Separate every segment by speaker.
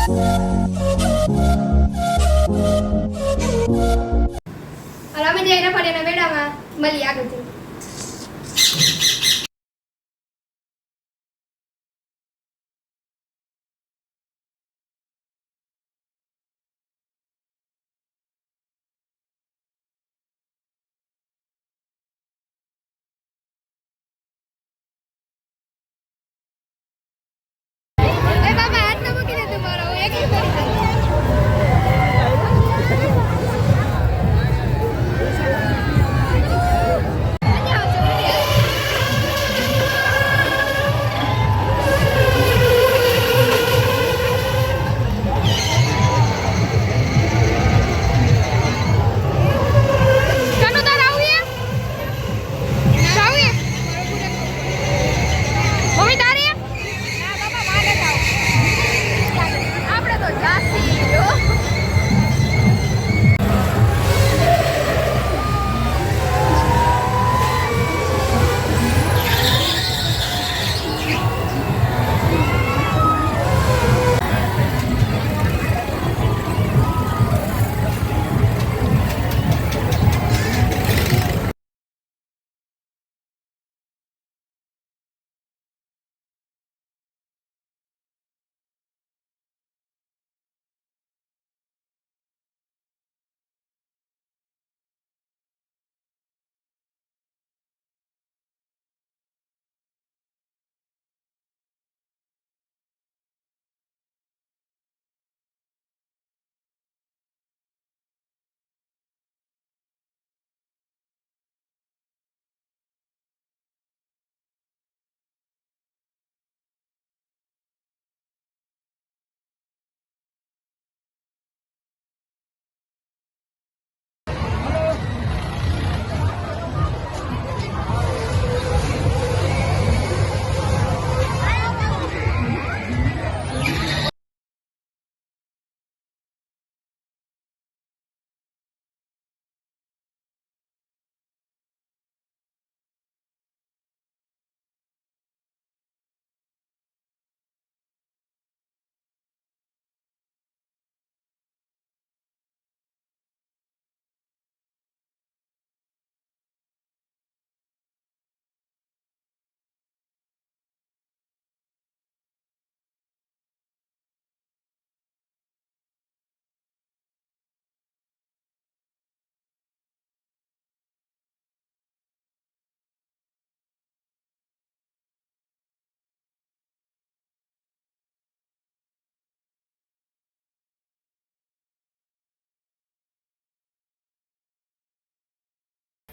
Speaker 1: અમે જઈ રફાડિયાના મેળામાં મળી આગળ.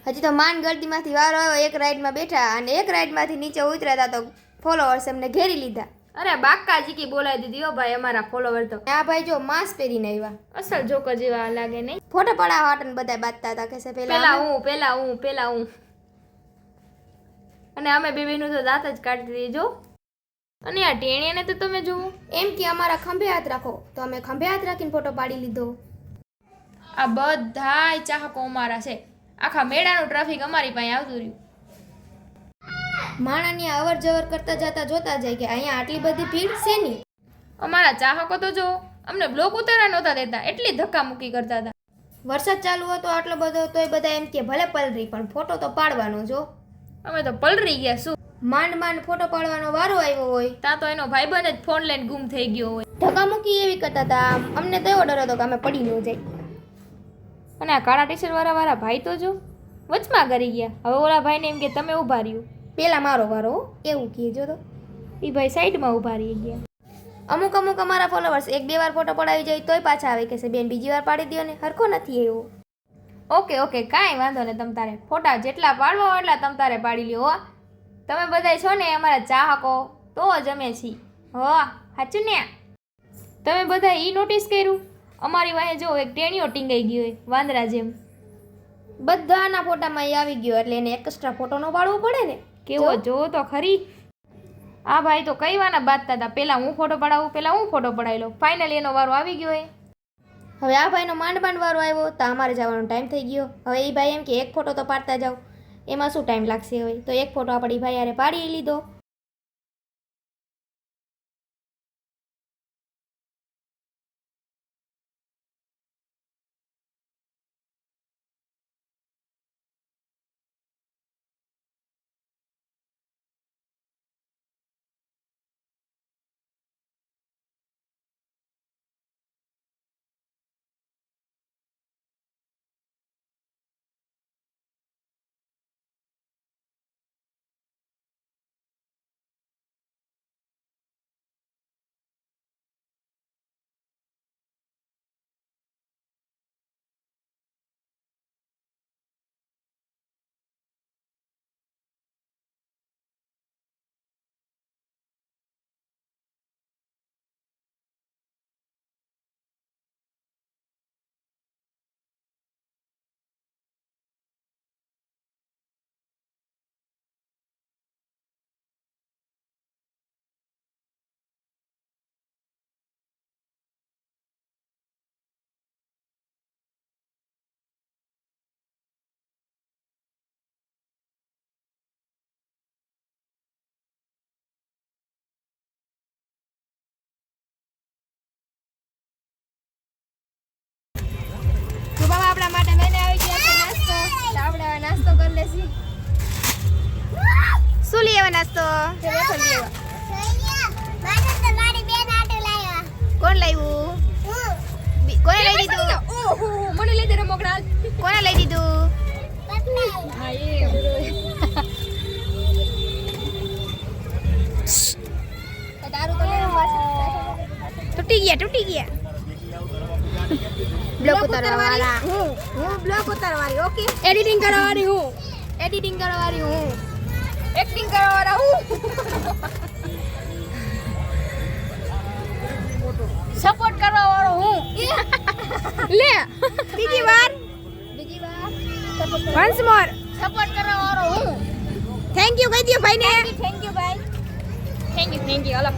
Speaker 1: હજી તો માન ગળદીમાંથી વારો આવ્યો. એક રાઈડમાં બેઠા અને એક રાઈડમાંથી નીચે ઉતર્યા તો ફોલોવર્સ એમને ઘેરી લીધા.
Speaker 2: અરે બાકાજી કી બોલાવી દીધી હો ભાઈ અમારા ફોલોવર તો.
Speaker 1: આ ભાઈ જો માસ્ક પહેરીને આવ્યા,
Speaker 2: અસલ જોકર જેવા લાગે નહીં.
Speaker 1: ફોટો પડાવવા હાટન બધા બાતતા હતા કે
Speaker 2: પેલા હું અને અમે બેબીનું તો દાંત જ કાઢી દીધો. અને આ ટેણીયાને તો તમે જુઓ
Speaker 1: એમ કે અમારા ખંભે હાથ રાખો તો અમે ખંભે હાથ રાખીને ફોટો પાડી લીધો.
Speaker 2: આ બધાય ચાહકો અમારા છે. આખા મેળાનું ટ્રાફિક અમારી પાસે આવતું રહ્યું.
Speaker 1: માણાની અવર જવર કરતા જતા જોતા જાય કે અહીંયા આટલી બધી ભીડ છે ની.
Speaker 2: અમારા ચાહકો તો જો અમને બ્લોક ઉતારવા નહોતા દેતા, એટલી ધક્કા મૂકી કરતા હતા.
Speaker 1: વરસાદ ચાલુ હતો આટલો બધો તોય બધા એમ કે ભલે પલરી પણ ફોટો તો પાડવાનો જો.
Speaker 2: અમે તો પલરી ગયા. શું
Speaker 1: માંડ ફોટો પાડવાનો વારો આવ્યો હોય
Speaker 2: ત્યાં તો એનો ભાઈબંધ જ ફોન લઈને ગુમ થઈ ગયો હોય.
Speaker 1: ધક્કા મૂકી એવી કરતા હતા. અમને તો એવો ડર હતો કે અમે પડી ન જાય.
Speaker 2: અને આ કાળા ટી-શર્ટ વાળા ભાઈ તો જો વચમાં કરી ગયા. હવે ઓલા ભાઈને એમ કે તમે ઊભા રહ્યું,
Speaker 1: પેલા મારો વારો એવું કહેજો તો.
Speaker 2: એ ભાઈ સાઈડમાં ઊભા રહી ગયા.
Speaker 1: અમુક અમારા ફોલોવર્સ એક બે વાર ફોટો પડાવી જાય તોય પાછા આવે કે છે બેન બીજી વાર પાડી દો ને, હરખો નથી એવો.
Speaker 2: ઓકે કાંઈ વાંધો ને, તમ તારે ફોટા જેટલા પાડવા એટલા તમ તારે પાડી લ્યો. તમે બધા છો ને અમારા ચાહકો તો જ અમે છીએ. સાચું ને? તમે બધા એ નોટિસ કર્યું અમારી વાહે જો એક ટેણીઓ ટીંગાઈ ગયો હોય વાંદરા જેમ.
Speaker 1: બધાના ફોટામાં એ આવી ગયો એટલે એને એક્સ્ટ્રા ફોટો નો પાડવો પડે ને.
Speaker 2: કેવો જો તો ખરી. આ ભાઈ તો કઈ વાના બાતતા હતા, પેલા હું ફોટો પડાવી લો. ફાઇનલી એનો વારો આવી ગયો હોય.
Speaker 1: હવે આ ભાઈનો માંડ વારો આવ્યો તો અમારે જવાનો ટાઈમ થઈ ગયો. હવે એ ભાઈ એમ કે એક ફોટો તો પાડતા જાઓ, એમાં શું ટાઈમ લાગશે હવે. તો એક ફોટો આપણે ભાઈ યારે પાડી લીધો.
Speaker 2: લેસી
Speaker 1: શું લઈ આવ્યા નાસ્તો
Speaker 2: વેફર લેવા
Speaker 1: કોણ લાવ્યું કોને લઈ દીધું
Speaker 2: ઓહો મને લઈ દે રમકડા
Speaker 1: કોને લઈ દીધું
Speaker 2: હા એ તારું તો
Speaker 1: તૂટી ગયા બ્લોક ઉતારવાવાળા
Speaker 2: હું બ્લોક ઉતારવાની ઓકે એડિટિંગ કરવાની હું એક્ટિંગ કરવાવાળા હું સપોર્ટ કરવાવાળો હું લે
Speaker 1: બીજી વાર વન્સ મોર
Speaker 2: સપોર્ટ કરવાવાળો હું
Speaker 1: થેન્ક યુ કહી દો ભાઈને
Speaker 2: થેન્ક યુ ભાઈ થેન્ક યુ હલો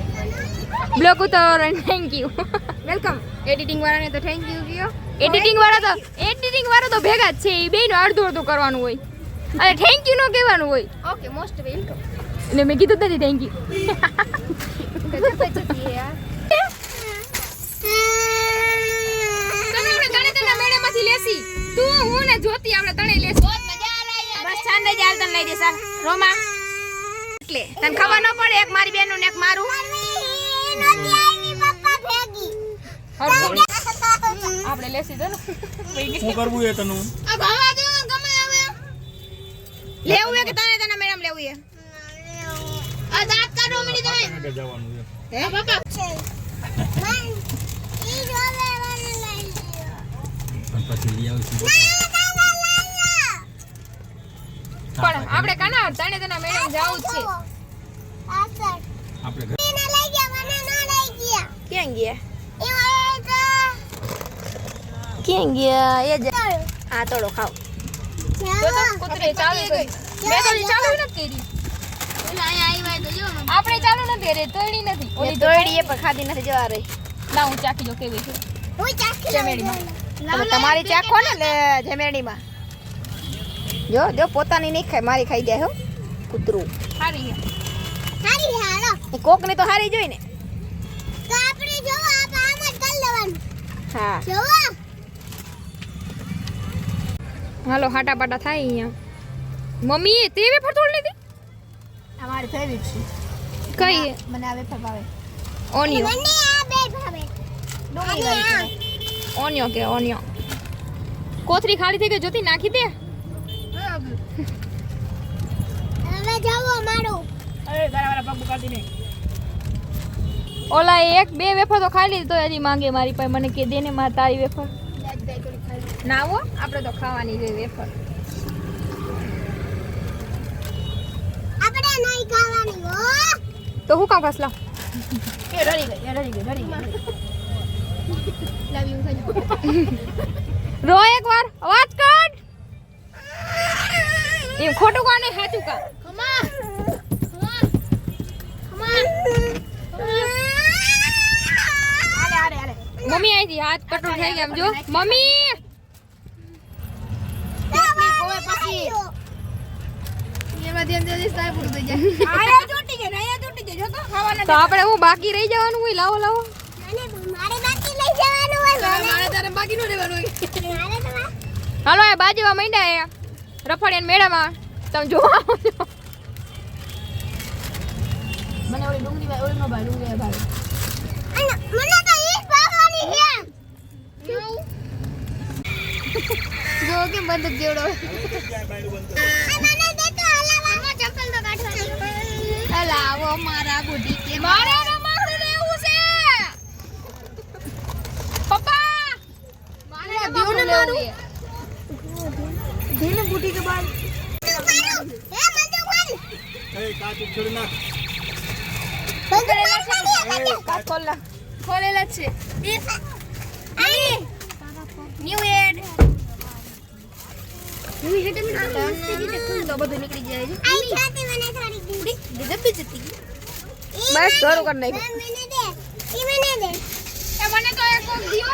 Speaker 2: બ્લોક ઉતારો થેન્ક યુ
Speaker 1: વેલકમ એડિટિંગ વાળાને તો થેન્ક યુ કયો
Speaker 2: એડિટિંગ વાળા તો ભેગા જ છે એ બેનો અડધું અડધું કરવાનું હોય અને થેન્ક યુ નો કહેવાનું હોય
Speaker 1: ઓકે મોસ્ટ વેલકમ
Speaker 2: એટલે મેં કીધું જ નથી થેન્ક યુ તું હું ને જ્યોતિ આપણે ત્રણે લેસી
Speaker 1: બસ ચાંદે જ આલતન લઈ દે સર રોમા એટલે તને ખબર ન પડે એક મારી બેનનું ને એક મારું
Speaker 2: આપણે લેસી દો ને
Speaker 3: શું કરવું એ તને
Speaker 1: આ ભાવા દે ગમે આવે લેવું હે કે તને મેડમ લેવું હે આ દાંત કાઢો મળી તમે
Speaker 3: જવાનું છે
Speaker 1: હે બાપા
Speaker 3: પણ પછી લઈ આવશું
Speaker 2: પણ આપણે કાના ત્રણે તને મેડમ જાવું જ છે
Speaker 3: આપણે ઘરે
Speaker 1: ક્યાં ગયા ક્યાં ગયા એ જ આ તોડો ખાવ
Speaker 2: જો તો કૂતરી ચાલુ કરી મેં તો હજી ચાલુ નથી કરી આપણે ચાલુ નથી કરી તોડી નથી ઓલી
Speaker 1: તોડી એ પણ ખાધી નથી જવા રહી
Speaker 2: ના હું ચાખી જો કેવી છે ચમેડીમાં
Speaker 1: તમે તમારી ચાખો ને લે જમેડીમાં જો પોતાની નહીં ખાય મારી ખાઈ જાય હો કૂતરું
Speaker 2: સારી છે
Speaker 1: એ કોકની તો હારી જોઈ ને હા
Speaker 2: હાલો હાટા પાટા થાય અહીંયા મમ્મી તે વેફર તોડ લીધી
Speaker 1: અમારી ફેવરિટ છે
Speaker 2: કઈ
Speaker 1: મને આ વેફર ભાવે
Speaker 2: ઓનિયો
Speaker 1: ડુંગળી વાળી
Speaker 2: ઓનિયો કે ઓનિયો કોથરી ખાલી થઈ ગઈ જોતી નાખી દે
Speaker 1: અરે બરાબર પગ કાઢી ને
Speaker 2: ઓલા એક બે વેફર તો ખાઈ લીધી તો હજી માંગે મારી પાસે મને કે દે ને માં તારી વેફર ના હો આપણે તો ખાવાની છે વેફર તો હું કામ ફસલા
Speaker 1: એ ડરી ગઈ લવ યુ ખાજો
Speaker 2: રો એક વાર અવાજ કાઢ એમ ખોટું કાને સાચું કા
Speaker 1: આલે
Speaker 2: મમ્મી આઈ જી હાથ કટોર થઈ ગયા એમ જો મમ્મી
Speaker 1: પછી એમાં ધ્યાન દેલી સાહેબ પૂરું થઈ જાય આયા ચોટી જાય જો તો ખાવાના
Speaker 2: તો આપણે હું બાકી રહી જવાનું હોય લાવો લાવો
Speaker 1: મારે તારે બાકી નો રહેવાનું હોય
Speaker 2: હાલો એ બાજુમાં માંડ્યા રફાડિયાન મેળામાં તમે જોવા આવો છો
Speaker 1: મને ઓલી ડુંગળી ભાઈ ઓલી નો ભાઈ ડુંગળી ભાઈ જો કે બંદૂક જેવડો લાવો મારા ગુડી કે
Speaker 2: મારે રમકડું લેવું છે પપ્પા મારે રમકડું લેવું છે
Speaker 1: ધીને ગુડી કે બાદ
Speaker 3: એ કાચું છોડી નાખ
Speaker 2: કાચ ખોલલા
Speaker 1: ખોલેલા છે ન્યુ એડ ન્યુ હેડ મે તો બધું નીકળી જાય છે બસ શરૂ કરી નાખ
Speaker 2: એ મને તો એક કોક દિયો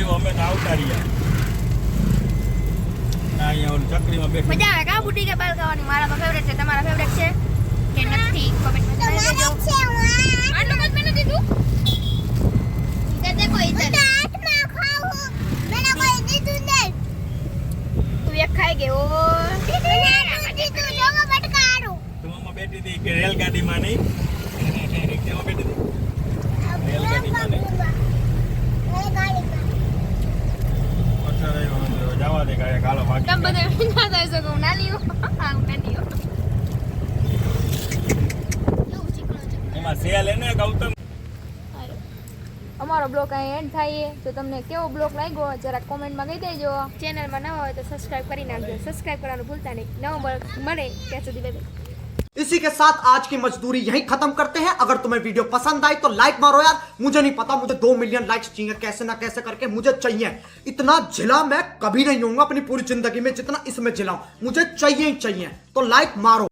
Speaker 3: આવ્યો અમે તો આવતા રહ્યા ના અહીંયા ઓલી ચકરીમાં બેઠી
Speaker 1: મજા આવે કા બુટી કે બાલ ખાવાની મારા તો ફેવરેટ છે તમારા ફેવરેટ છે કે નથી કમેન્ટમાં જણાવી દેજો આટલું કદ મેં નથી દીધું તે કોઈ ઇધર હાથમાં ખાવું મેને કોઈ દીધું નહીં તું એક ખાઈ ગયો દીધું જોગો બટકારું
Speaker 3: તો મમ્મા બેઠી હતી કે રેલગાડીમાં નહીં કેમાં બેઠી હતી રેલગાડીમાં નહીં જવા દે કાંઈ કાલો ભાગી
Speaker 1: તમે બધે ના થઈ શકો હું નાની હું નાની હું
Speaker 3: એમાં સેલ એને ગૌતમ
Speaker 2: અમારો બ્લોગ અહીં એન્ડ થાય તો તમને કેવો બ્લોગ લાગ્યો જરા કોમેન્ટમાં કહી દેજો.
Speaker 1: ચેનલમાં નવા હોય તો સબસ્ક્રાઇબ કરી નાખજો સબસ્ક્રાઇબ કરવાનું ભૂલતા નહીં નવો બ્લોગ મળે ત્યાં સુધી બાય બાય.
Speaker 4: इसी के साथ आज की मजदूरी यहीं खत्म करते हैं. अगर तुम्हें वीडियो पसंद आई तो लाइक मारो यार. मुझे नहीं पता, मुझे 2 मिलियन लाइक्स चाहिए कैसे ना कैसे करके मुझे चाहिए. इतना झिला मैं कभी नहीं होऊंगा अपनी पूरी जिंदगी में जितना इसमें झिला हूं. मुझे चाहिए ही चाहिए. तो लाइक मारो.